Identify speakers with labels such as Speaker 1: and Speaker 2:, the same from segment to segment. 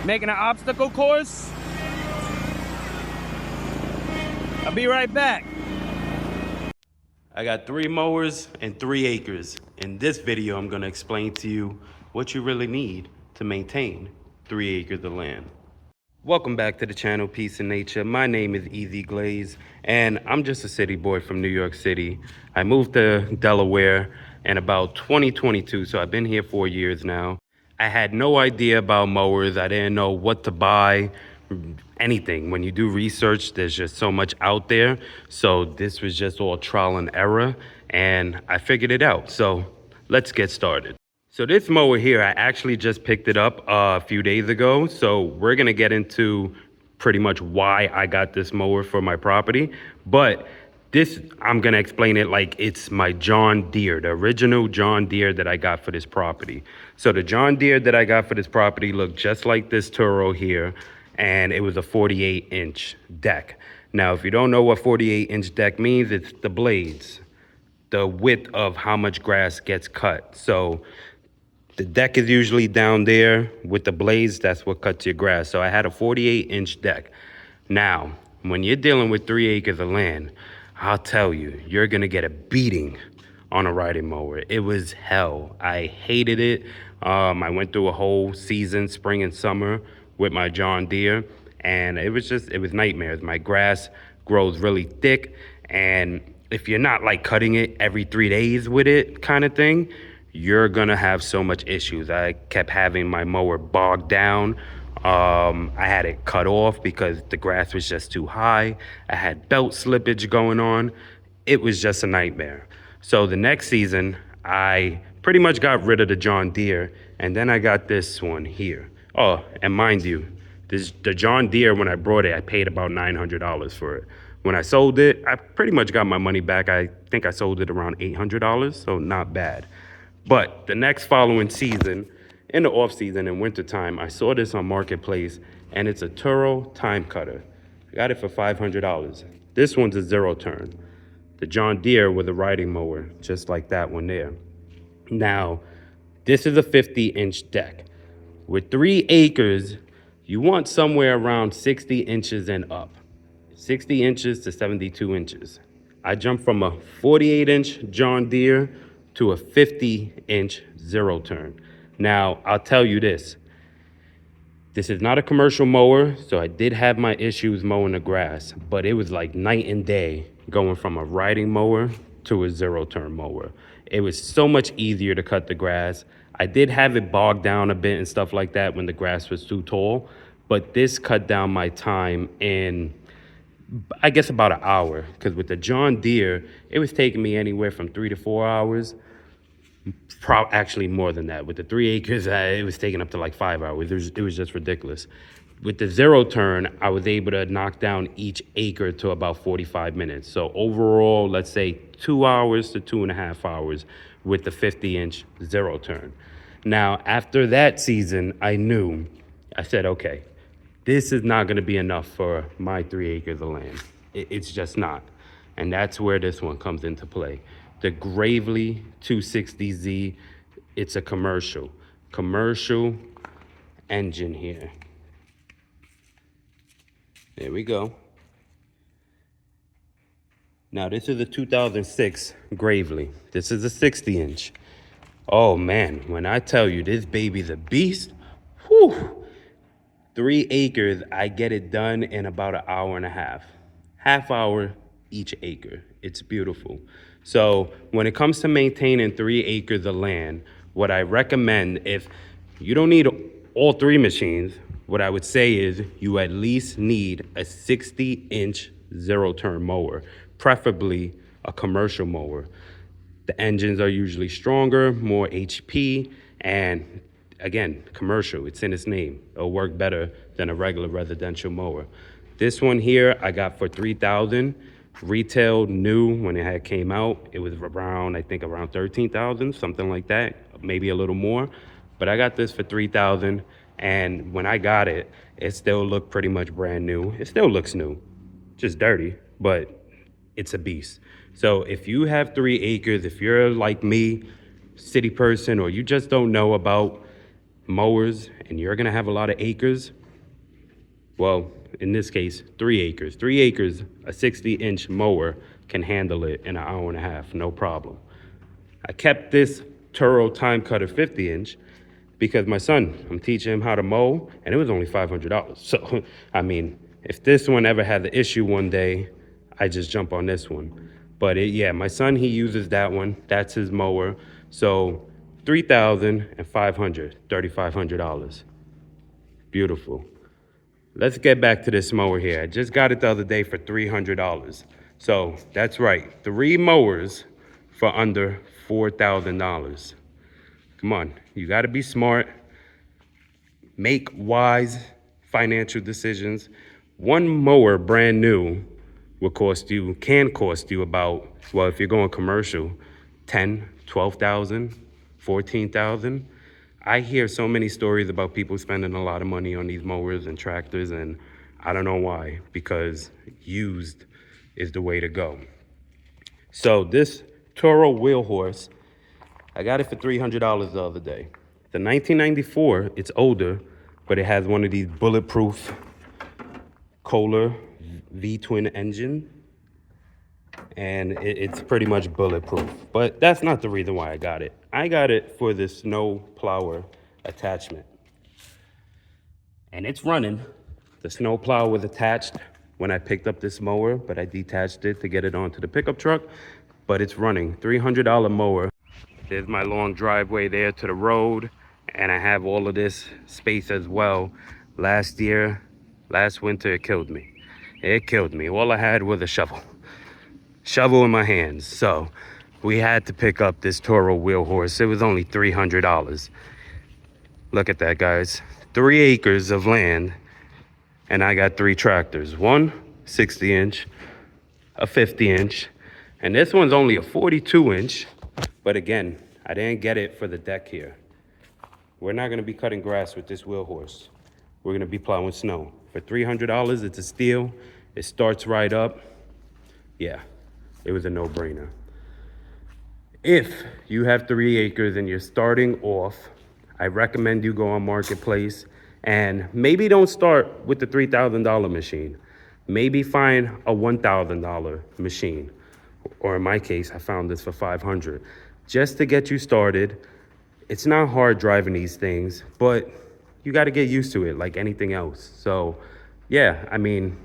Speaker 1: Making an obstacle course. I'll be right back. I got 3 mowers and 3 acres. In this video, I'm gonna explain to you what you really need to maintain 3 acres of land. Welcome back to the channel, Peace and Nature. My name is Easy Glaze, and I'm just a city boy from New York City. I moved to Delaware in about 2022, so I've been here 4 years now. I had no idea about mowers. I didn't know what to buy, anything. When you do research, there's just so much out there. So this was just all trial and error, and I figured it out. So let's get started. So this mower here, I actually just picked it up a few days ago. So we're gonna get into pretty much why I got this mower for my property. But this, I'm gonna explain it like it's my John Deere, the original John Deere that I got for this property. So the John Deere that I got for this property looked just like this Toro here, and it was a 48-inch deck. Now, if you don't know what 48-inch deck means, it's the blades, the width of how much grass gets cut. So the deck is usually down there with the blades. That's what cuts your grass. So I had a 48-inch deck. Now, when you're dealing with 3 acres of land, I'll tell you, you're gonna get a beating on a riding mower. It was hell. I hated it. I went through a whole season, spring and summer, with my John Deere, and it was nightmares. My grass grows really thick, and if you're not like cutting it every 3 days with it kind of thing, you're gonna have so much issues. I kept having my mower bogged down. I had it cut off because the grass was just too high. I had belt slippage going on. It was just a nightmare. So the next season, I pretty much got rid of the John Deere, and then I got this one here. Oh, and mind you, the John Deere, when I brought it, I paid about $900 for it. When I sold it, I pretty much got my money back. I think I sold it around $800, so not bad. But the next following season, in the off season, in wintertime, I saw this on Marketplace, and it's a Toro TimeCutter. I got it for $500. This one's a 0-turn. The John Deere with a riding mower, just like that one there. Now, this is a 50-inch deck. With 3 acres, you want somewhere around 60 inches and up. 60 inches to 72 inches. I jumped from a 48-inch John Deere to a 50-inch 0-turn. Now, I'll tell you this. This is not a commercial mower, so I did have my issues mowing the grass, but it was like night and day going from a riding mower to a 0-turn mower. It was so much easier to cut the grass. I did have it bogged down a bit and stuff like that when the grass was too tall, but this cut down my time in, I guess, about an hour, because with the John Deere, it was taking me anywhere from 3 to 4 hours. Actually more than that. With the 3 acres, it was taking up to like 5 hours. It was just ridiculous. With the 0-turn, I was able to knock down each acre to about 45 minutes. So overall, let's say 2 hours to 2.5 hours with the 50-inch 0-turn. Now, after that season, I said, okay, this is not gonna be enough for my 3 acres of land. It's just not. And that's where this one comes into play. The Gravely 260Z, it's a commercial engine here. There we go. Now this is a 2006 Gravely. This is a 60-inch. Oh man, when I tell you this baby's a beast, whew. 3 acres, I get it done in about an hour and a half. Half hour each acre. It's beautiful. So when it comes to maintaining 3 acres of land, what I recommend, if you don't need all 3 machines, what I would say is you at least need a 60-inch 0-turn mower, preferably a commercial mower. The engines are usually stronger, more HP, and again, commercial, it's in its name. It'll work better than a regular residential mower. This one here I got for $3,000. Retail new when it had came out, it was around, I think around 13,000, something like that, maybe a little more. But I got this for 3,000, and when I got it, it still looked pretty much brand new. It still looks new, just dirty, but it's a beast. So if you have 3 acres, if you're like me, city person, or you just don't know about mowers and you're gonna have a lot of acres, well, in this case, 3 acres. 3 acres, a 60-inch mower can handle it in an hour and a half, no problem. I kept this Toro TimeCutter 50-inch because my son, I'm teaching him how to mow, and it was only $500. So, I mean, if this one ever had the issue one day, I just jump on this one. But yeah, my son, he uses that one. That's his mower. So $3,500, $3,500. Beautiful. Let's get back to this mower here. I just got it the other day for $300. So that's right, 3 mowers for under $4,000. Come on, you gotta be smart. Make wise financial decisions. One mower brand new can cost you about, well, if you're going commercial, 10, 12,000, 14,000. I hear so many stories about people spending a lot of money on these mowers and tractors, and I don't know why, because used is the way to go. So this Toro Wheel Horse, I got it for $300 the other day. The 1994, it's older, but it has one of these bulletproof Kohler V-twin engine, and it's pretty much bulletproof. But that's not the reason why I got it. I got it for the Snowblower attachment. And it's running. The snowplow was attached when I picked up this mower, but I detached it to get it onto the pickup truck. But it's running. $300 mower. There's my long driveway there to the road, and I have all of this space as well. Last winter, it killed me. It killed me. All I had was a shovel in my hands. So we had to pick up this Toro Wheel Horse. It was only $300. Look at that, guys. 3 acres of land, and I got 3 tractors. One 60-inch, a 50-inch, and this one's only a 42-inch. But again, I didn't get it for the deck here. We're not gonna be cutting grass with this wheel horse. We're gonna be plowing snow. For $300, it's a steal. It starts right up. Yeah, it was a no-brainer. If you have 3 acres and you're starting off, I recommend you go on Marketplace and maybe don't start with the $3,000 machine. Maybe find a $1,000 machine. Or in my case, I found this for $500. Just to get you started. It's not hard driving these things, but you got to get used to it like anything else. So yeah, I mean,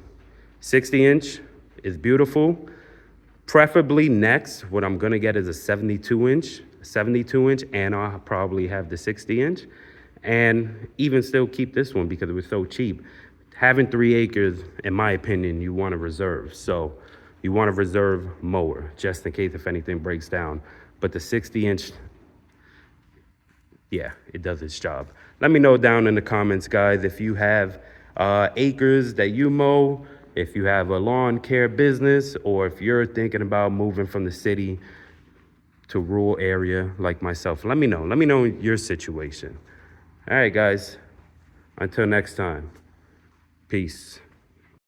Speaker 1: 60-inch is beautiful. Preferably next, what I'm gonna get is a 72-inch, and I'll probably have the 60-inch, and even still keep this one because it was so cheap. Having 3 acres, in my opinion, you want to reserve. So you want to reserve mower just in case if anything breaks down. But the 60-inch, yeah, it does its job. Let me know down in the comments, guys, if you have acres that you mow, if you have a lawn care business, or if you're thinking about moving from the city to rural area like myself. Let me know your situation. All right, guys, until next time, peace.